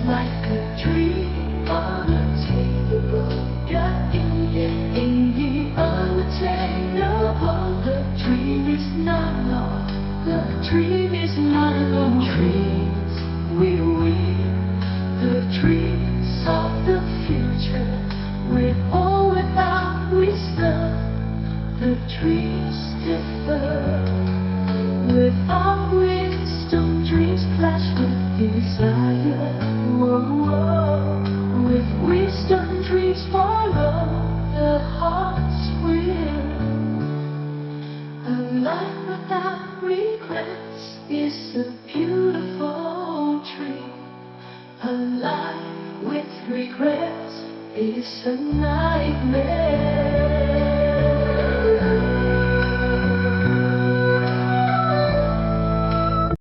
like a dream on a table. Yeah, in the unattainable. The dream is not lost. The dream is not alone. Dreams we weave. The dreams of the future. With or without wisdom, the dreams differ. Without wisdom, dreams clash with desire. Whoa, whoa. With wisdom, dreams follow the heart's will. A life without regrets is a beautiful dream. A life with regrets is a nightmare.